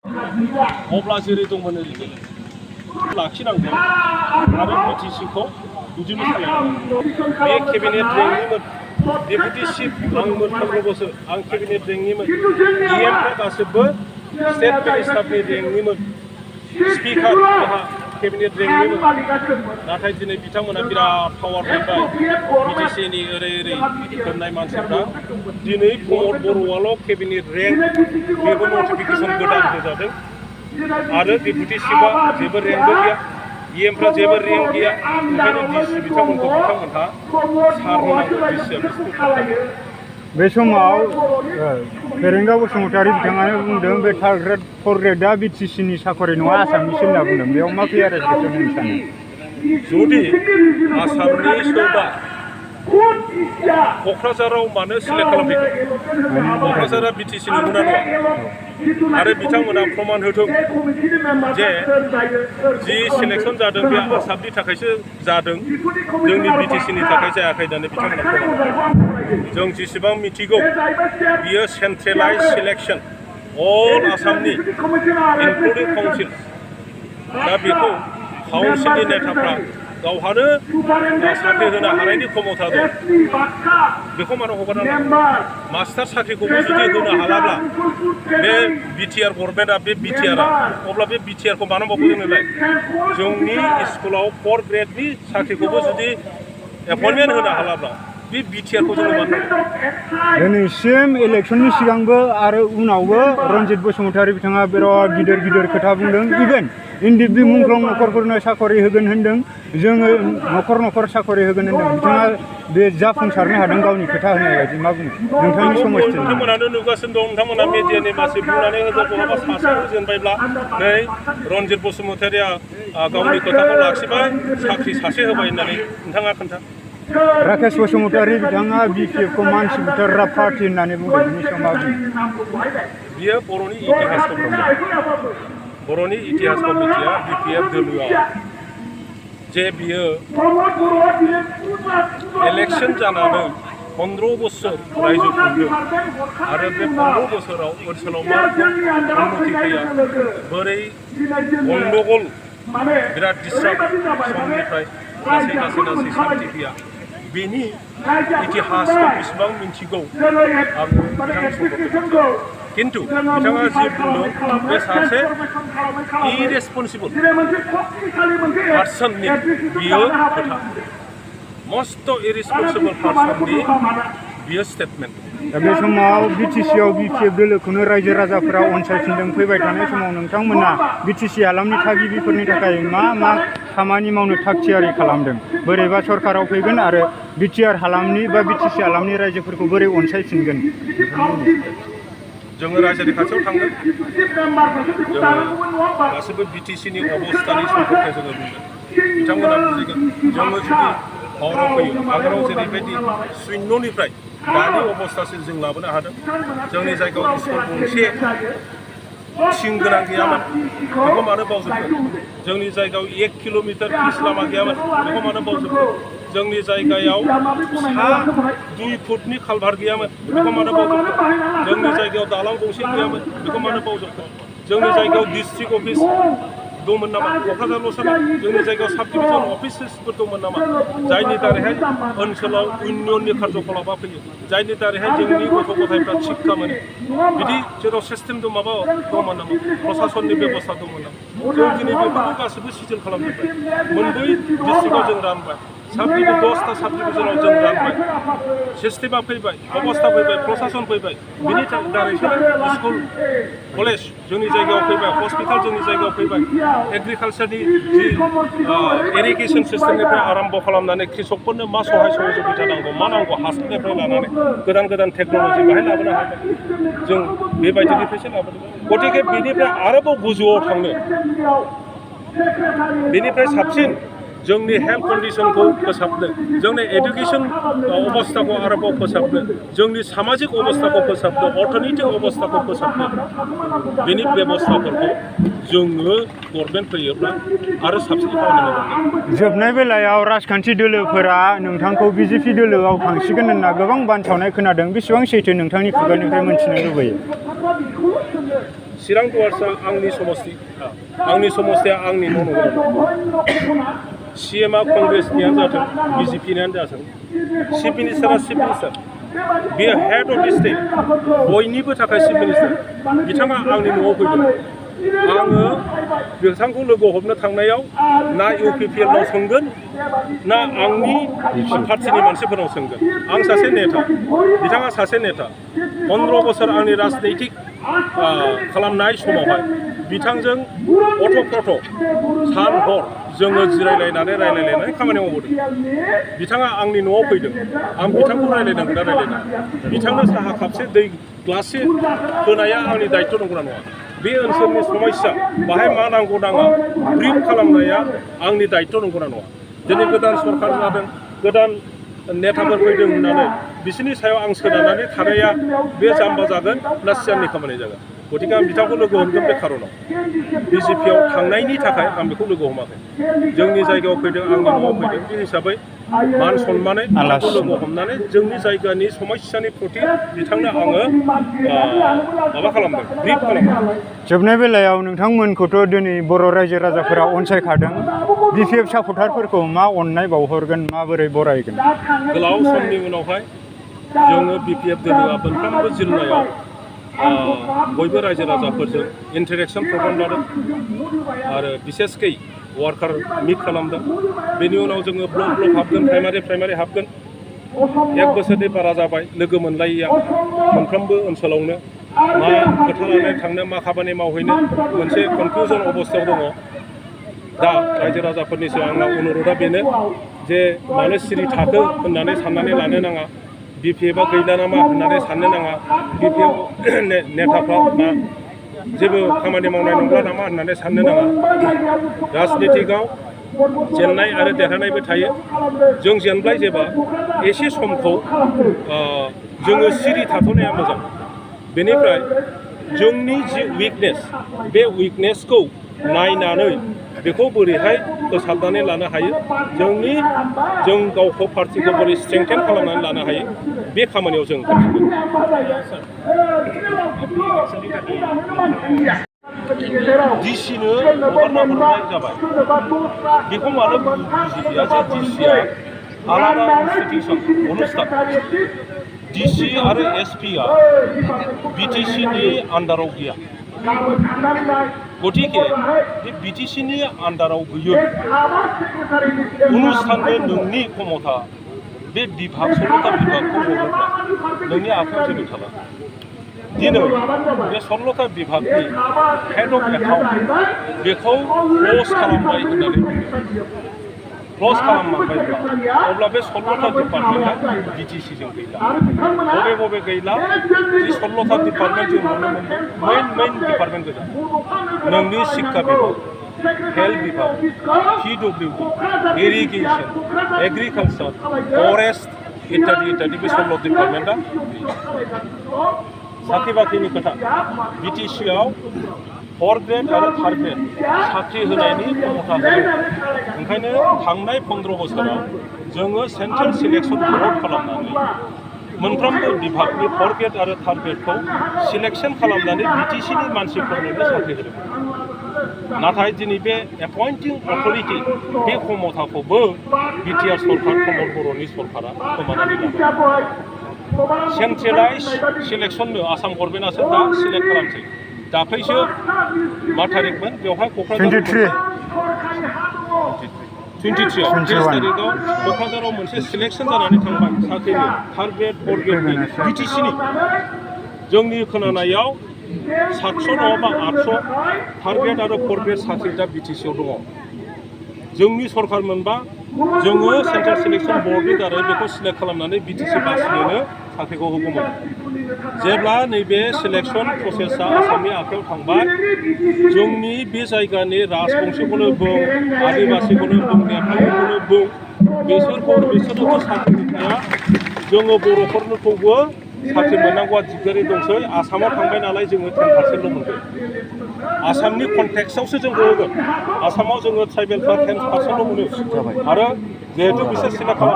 अब्ला जेरै दंमोन ओरैनो लाखिनांगौ आरो BTC-खौ बिदिनो सालायनांगौ। बे केबिनेट रेंकनिमोन डेपुटि चिफ आं मोनफ्रोमबो बोसोर आं केबिनेट रेंकनिमोन EM-फ्रा गासिबो स्टेट मिनिस्टारनि रेंकनिमोन स्पिकार आंहा केबिनेट रेंकनिमोन नाथाय दिनै बिथांमोना बिराद पावार मोनबाय BTC-नि ओरै होननाय मानसिफ्रा दिनै प्रमद बर'आल' केबिनेट रेंक बेबो नटिफिकेसन गोदान होजादों आरो डेपुटि चिफआ जेबो रेंकबो गैया EM-फ्रा जेबो रेंक गैया ओंखायनो DC बिथांमोनहा सार होनांगौ DC-आ बे समाव फेरेंगा बसुमतारी बिथाङानो बुंदों बे थार्ड ग्रेड फर्थ ग्रेडआ BTC-नि साखरि नङा आसामनिसो होनना बुंदों बेयाव मा क्लियारिफिकेसन होनो सानो जुदि आसामनि सोरबा क'क्राझाराव मानो सिलेक्ट खालामफैगोन क'क्राझारा BTC-नि नंगौना नङा आरो बिथांमोना प्रमान होथों जे जि सिलेक्सन जादों बे आसामनि थाखायसो जादों जोंनि BTC-नि थाखाय जायाखै होननानै बिथांमोना प्रमान जों जेसेबां मिथिगौ बियो सेन्ट्रेलाइज सिलेक्सन अल आसामनि इनक्लुडिं काउन्सिल दा बेखौ काउन्सिलनि नेताफ्रा गावहानो साख्रि होनो हानायनि क्षमता दं बेखौ मानो हगारनांगौ मास्टार साख्रिखौबो जुदि होनो हालाब्ला बे BTR गभर्नमेन्टआ बे BTR-आ अब्ला बे BTR-खौ मानो मावबोदों नोंलाय जोंनि स्कुलाव फर्थ ग्रेडनि साख्रिखौबो जुदि एपइन्टमेन्ट होनो हालाब्ला बे BTR-खौ जोङो मानो दिनैसिम इलेक्सननि सिगांबो आरो उनावबो रन्जित बसुमतारी बिथाङा बिराद गिदिर खोथा बुंदों इभेन इन्डिभिजुवेल मुंख्लं नखरफोरनो साखरि होगोन होनदों जोङो नखर साखरि होगोन होनदों बिथाङा बे जाफुंसारनो हादों गावनि खोथा होनाय बायदि मा बुङो नोंथांनि समस्ति नोंथांमोनानो नुगासिनो दं नोंथांमोना मिडियानि मानसि बुंनानै होदों बहाबा सासे जेनबायब्ला नै रन्जित बसुमतारीया गावनि खोथाखौ लाखिबाय साख्रि सासे होबाय होननानै नोंथाङा खोन्था राकेश बसुमतारी बिथाङा BPF-खौ मानसि बुथारग्रा पार्टि होननानै बुंदों बिनि सायाव मा बुङो बियो बर'नि इतिहासखौ बर'नि इतिहास कमिटिया BPF दोलोआ जे बियो इलेक्सन जानानै 15 बोसोर रायजो खुंदों आरो बे 15 बोसोराव ओनसोलाव मा उन्नति फैया बोरै गंदगल बिराद डिस्टार्ब समनिफ्राय लासै सान्ति फैया बेनि इतिहासखौ बेसेबां मिन्थिगौ आं बिथांखौ किन्तु बिथाङा जि बुंदों बे सासे इरेसपन्सिबल पार्सननि बियो खोथा मस्ट इरेसपन्सिबल पार्सननि बियो स्टेटमेन्ट दा बे समाव BTC-आव BPF दोलोखौनो रायजो राजाफोरा अनसायफिनदों फैबाय थानाय समाव नोंथांमोना BTC हालामनि थागिबिफोरनि थाखाय मा खामानि मावनो थागथियारि खालामदों बोरैबा सरकाराव फैगोन आरो BTR हालामनि बा BTC हालामनि रायजोफोरखौ बोरै अनसायफिनगोन जोङो रायजोनि खाथियाव थांगोन जोङो गासैबो BTC-नि अबस्थानि सम्पर्के जोङो बुंगोन बिथांमोना बुजिगोन जोङो जुदि पावाराव फैयो आगोलाव जेरैबायदि शून्यनिफ्राय दानि अबस्थासिम जों लाबोनो हादों जोंनि जायगायाव स्कुल गंसे थिं गोनां गैयामोन बेखौ मानो बावजोबखो जोंनि जायगायाव 1 किल'मिटार पिच लामा गैयामोन बेखौ मानो बावजोबखो जोंनि जायगायाव 2 फुटनि कालभार गैयामोन बेखौ मानो बावजोबखो जोंनि जायगायाव दालां गंसे गैयामोन बेखौ मानो बावजोबखो जोंनि जायगायाव डिस्ट्रिक्ट अफिस दंमोन नामा क'क्राझारल'सोमोन जोंनि जायगायाव साब डिभिजन अफिसेसफोर दंमोन नामा जायनि दारैहाय ओनसोलाव इउनियननि कार्यकलापा फैयो जायनि दारैहाय जोंनि गथ' गथायफ्रा शिक्षा मोनो बिदि जेराव सिस्टेम दं माबा दंमोन नामा प्रशासननि बेबस्था दंमोन नामा जों दिनै बेफोरखौ गासैबो सिजोन खालामजोब्बाय मोनब्रै डिस्ट्रिक्टआव जों रानबाय साब डिभिजन 10टा साब डिभिजनाव जों रानबाय सिस्टेमा फैबाय अबस्था फैबाय प्रशासन फैबाय बिनि दारैसो स्कुल कलेज जोंनि जायगायाव फैबाय हस्पिटाल जोंनि जायगायाव फैबाय एग्रिकालचारनि जि इरिगेसन सिस्टेमनिफ्राय आरम्भ खालामनानै कृषकफोरनो मा सहाय सहযোगिता नांगौ मा नांगौ हासारनिफ्राय लानानै गोदान टेक्न'लजि बाहाय लाबोनो हाबाय जों बेबायदिनिफ्रायसो लाबोदों गतिके बेनिफ्राय आरोबाव गोजौआव थांनो बेनिफ्राय साबसिन जोंनि हेल्थ कन्डिशनखौ फोसाबनो जोंनि एडुकेसन अबस्थाखौ आरोबाव फोसाबनो जोंनि सामाजिक अबस्थाखौ फोसाबनो अर्थनैतिक अबस्थाखौ फोसाबनो बेनि बेबस्थाफोरखौ जोङो गभर्नमेन्ट फैयोब्ला आरो साबसिन खामानि मावनांगोन जोबनाय बेलायाव राजखान्थि दोलोफोरा नोंथांखौ BJP दोलोआव थांसिगोन होनना गोबां बानसावनाय खोनादों बेसेबां सैथो नोंथांनि खुगानिफ्राय मोनथिनो लुबैयो चिरां दुवारसा आंनि समस्तिया आंनि न' नंगौ CMआ कंग्रेसनियानो जाथों BJPनियानो जाथों चिफ मिनिस्टारा चिफ मिनिस्टार बेयो हेड अफ द स्टेट बयनिबो थाखाय चिफ मिनिस्टार बिथाङा आंनि न'आव फैदों आङो बिथांखौ लोगो हमनो थांनायाव ना UPPLनाव सोंगोन ना आंनि पार्टिनि मानसिफोरनाव सोंगोन आं सासे नेता बिथाङा सासे नेता 15 बोसोर आंनि राजनैतिक खालामनाय समावहाय बिथांजों अथ'प्रथ' सान हर जोङो जिरायलायनानै रायलायलायनानै खामानि मावबोदों बिथाङा आंनि न'आव फैदों आं बिथांखौ रायलायनांगोन ना रायलायनांगोन बिथांनो साहा कापसे दै ग्लाससे होनाया आंनि दायित्व नंगौना नङा बे ओनसोलनि समस्या बाहाय मा नांगौ नाङा ब्रिफ खालामनाया आंनि दायित्व नंगौना नङा दिनै गोदान सरकार जादों गोदान नेताफोर फैदों होननानै बिसोरनि सायाव आं सोनारनानै थानाया बे जाम्बा जागोन ना सियारनि खामानि जागोन गतिके आं बिथांखौ लोगो हमगोन बे खारनाव BJPआव थांनायनि थाखाय आं बेखौ लोगो हमाखै जोंनि जायगायाव फैदों आंनि न'आव फैदों बे हिसाबै मान सन्मानै बिथांखौ लोगो हमनानै जोंनि जायगानि समस्यानि प्रति बिथांनो आङो माबा खालामदों ब्रिफ खालामदों जोबनाय बेलायाव नोंथांमोनखौथ' दिनै बर' रायजो राजाफोरा अनसायखादों BPF सापर्टारफोरखौ मा अननाय बावहरगोन माबोरै बरायगोन गोलाव समनि उनावहाय जोङो BPF दोलोआ मोनफ्रोमबो जिल्लायाव बयबो रायजो राजाफोरजों इन्टारेक्सन प्रग्राम लादों आरो बिसेसकै वार्कार मिट खालामदों बेनि उनाव जोङो ब्लक हाबगोन प्राइमारि हाबगोन 1 बोसोरनि बारा जाबाय लोगो मोनलायिया मोनफ्रोमबो ओनसोलावनो मा खोथा लानानै थांनो मा खामानि मावहैनो मोनसे कनफिउजन अबस्थायाव दङ दा रायजो राजाफोरनि सायाव आंना अनुर'धा बेनो जे मानो सिरि थाखो होननानै साननानै लानो नाङा BPFआ गैला नामा होननानै साननो नाङा BPF नेताफ्रा मा जेबो खामानि मावनाय नंला नामा होननानै साननो नाङा राजनितिकआव जेननाय आरो देरहानायबो थायो जों जेनबाय जेबा एसे समखौ जोङो सिरि थाथ'नाया मोजां बेनिफ्राय जोंनि जि उइकनेस बे उइकनेसखौ नायनानै बेखौ बोरैहाय फोसाबनानै लानो हायो जों गावखौ पार्टिखौ बोरै स्ट्रेंथेन खालामनानै लानो हायो बे खामानियाव जों डिसिनो हगारना हरनाय जाबाय बेखौ मानो बुजिया जे डिसिआ आलादा इनस्टिटिउसन अनुस्थान डिसि आरो एसपिआ BTCनि आन्डाराव गैया गतिके बे BTCनि आन्डाराव गैयो अनुस्थानबो नोंनि क्षमता बे बिभाग सल्ल'था बिभागखौ हरोब्ला नोंनि आखायाव जेबो थाला दिनै बे सल्ल'था बिभागनि हेड अफ एकाउन्ट बेखौ क्ल'ज खालामबाय होननानै क्ल'ज खालामबायब्ला अब्ला बे सल्ल'था डिपार्टमेन्टआ BTCजों गैला बबे गैला जि सल्ल'था डिपार्टमेन्ट जों नुनो मोनदों मेइन डिपार्टमेन्ट गोजा नोंनि शिक्षा बिभाग हेल्थ बिभाग PWD इरिगेसन एग्रिकालचार फरेस्ट इत्यादि बे 16 डिपार्टमेन्टआ साख्रि बाख्रिनि खोथा BTCआव 4 ग्रेड आरो 3 ग्रेड साख्रि होनायनि क्षमता होयो ओंखायनो थांनाय 15 बोसोराव जोङो सेन्ट्रेल सिलेक्सन बर्ड खालामनानै मोनफ्रोमबो बिभागनि 4 ग्रेड आरो 3 ग्रेडखौ सिलेक्सन खालामनानै BTCनि मानसिफोरनोबो साख्रि होदों नाथाय दिनै बे एपइन्टिं अथरिटि बे क्षमताखौबो BTR सरकार प्रमद बर'नि सरकारा खोमानानै लाबाय सेन्ट्रेलाइज सिलेक्सननो आसाम गभर्नमेन्टआसो दा सिलेक्ट खालामसै दाख्लैसो मा थारिखमोन बेवहाय क'क्राझार 23 तारिखआव क'क्राझाराव मोनसे सिलेक्सन जानानै थांबाय साख्रिनि 3 ग्रेड 4 ग्रेडनि BTCनि जोंनि खोनानायाव 700 नङाबा 800 3 ग्रेड आरो 4 ग्रेड साख्रि दा BTCआव दङ जोंनि सरकार मोनबा जोङो सेन्ट्रेल सिलेक्सन बर्डनि दारै बेखौ सिलेक्ट खालामनानै BTC बासिनो साख्रिखौ होगौमोन जेब्ला नैबे सिलेक्सन प्रसेसआ आसामनि आखायाव थांबाय जोंनि बे जायगानि राजबंशीखौनो बुं आदिबासीखौनो बुं नेपालिखौनो बुं बिसोरखौ साख्रि होनाया जोङो बर'फोरखौबो साख्रि मोननांगौआ दिगदारि दंसै आसामाव थांबाय नालाय जोङो 10%ल' मोनगोन आसामनि कन्टेक्सआवसो जों होगोन आसामाव जोङो ट्राइबेलफ्रा 10%ल' मोनो आरो जिहेतु बिसोर सिलेक्ट खालाम